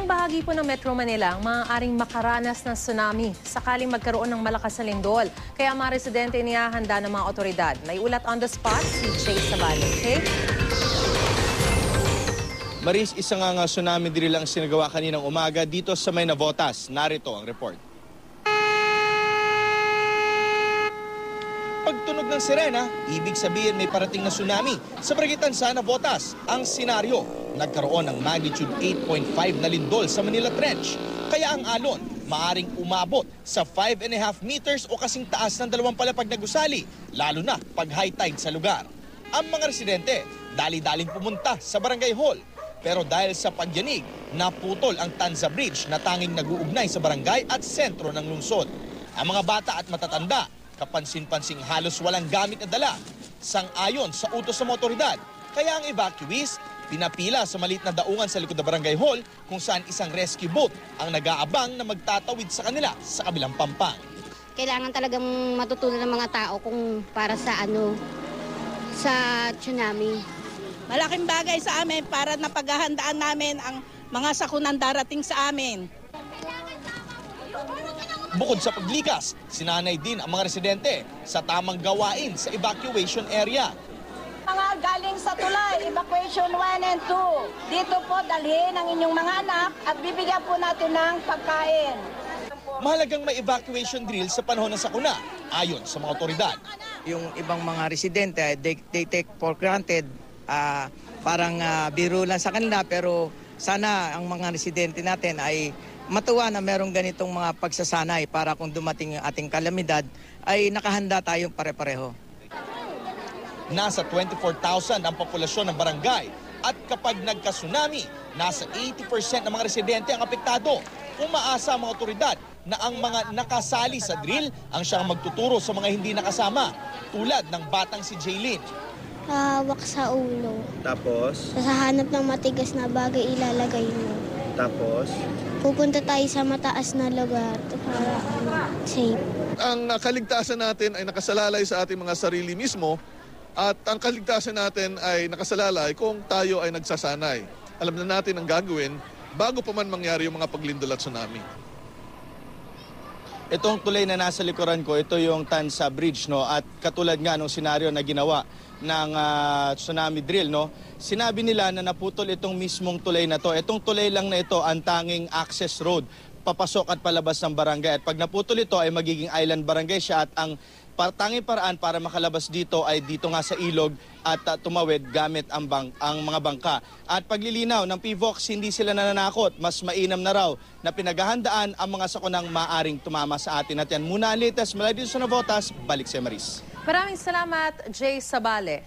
Ilang bahagi po ng Metro Manila ang maaaring makaranas ng tsunami sakaling magkaroon ng malakas na lindol. Kaya mga residente inihahanda ng mga otoridad. May ulat on the spot si Jay Sabale. Okay? Maris, isang nga tsunami drill ang sinagawa kaninang umaga dito sa May Navotas. Narito ang report. Pagtunog ng sirena, ibig sabihin may parating na tsunami sa Barangay sa Navotas. Ang senaryo, nagkaroon ng magnitude 8.5 na lindol sa Manila Trench. Kaya ang alon, maaring umabot sa 5.5 meters o kasing taas ng 2 palapag na gusali, lalo na pag high tide sa lugar. Ang mga residente, dali-daling pumunta sa barangay hall. Pero dahil sa pagyanig, naputol ang Tanza Bridge na tanging nag-uugnay sa barangay at sentro ng lungsod. Ang mga bata at matatanda, kapansin-pansing halos walang gamit na dala. Sang-ayon sa utos ng otoridad, kaya ang evacuees pinapila sa maliit na daungan sa likod ng barangay hall kung saan isang rescue boat ang nag-aabang na magtatawid sa kanila sa kabilang pampang. Kailangan talagang matutunan ng mga tao kung para sa sa tsunami. Malaking bagay sa amin para napaghahandaan namin ang mga sakunang darating sa amin. Bukod sa paglikas, sinanay din ang mga residente sa tamang gawain sa evacuation area. Mga galing sa tulay, evacuation 1 and 2. Dito po dalhin ang inyong mga anak at bibigyan po natin ng pagkain. Mahalagang may evacuation drill sa panahon ng sakuna, ayon sa mga otoridad. Yung ibang mga residente, they take for granted, parang biro lang sa kanila, pero sana ang mga residente natin ay matuwa na merong ganitong mga pagsasanay para kung dumating yung ating kalamidad ay nakahanda tayong pare-pareho. Nasa 24,000 ang populasyon ng barangay at kapag nagka-tsunami, nasa 80% ng mga residente ang apektado. Umaasa ang mga otoridad na ang mga nakasali sa drill ang siyang magtuturo sa mga hindi nakasama, tulad ng batang si Jaylin. Hawak sa ulo. Tapos? Sa hanap ng matigas na bagay ilalagay mo. Tapos? Pupunta tayo sa mataas na lugar para safe. Ang kaligtasan natin ay nakasalalay sa ating mga sarili mismo at ang kaligtasan natin ay nakasalalay kung tayo ay nagsasanay. Alam na natin ang gagawin bago pa man mangyari yung mga paglindol at tsunami. Itong tulay na nasa likuran ko, ito yung Tanza Bridge, no? At katulad nga nung senaryo na ginawa ng tsunami drill, no? Sinabi nila na naputol itong mismong tulay na to. Itong tulay lang na ito ang tanging access road, papasok at palabas ng barangay. At pag naputol ito ay magiging island barangay siya at ang tanging paraan para makalabas dito ay dito nga sa ilog at tumawid gamit ang mga bangka. At paglilinaw ng PVOX, hindi sila nananakot. Mas mainam na raw na pinaghahandaan ang mga sakunang maaring tumama sa atin. At yan muna ang latest mula dito sa Navotas. Balik sa Maris. Maraming salamat, Jay Sabale.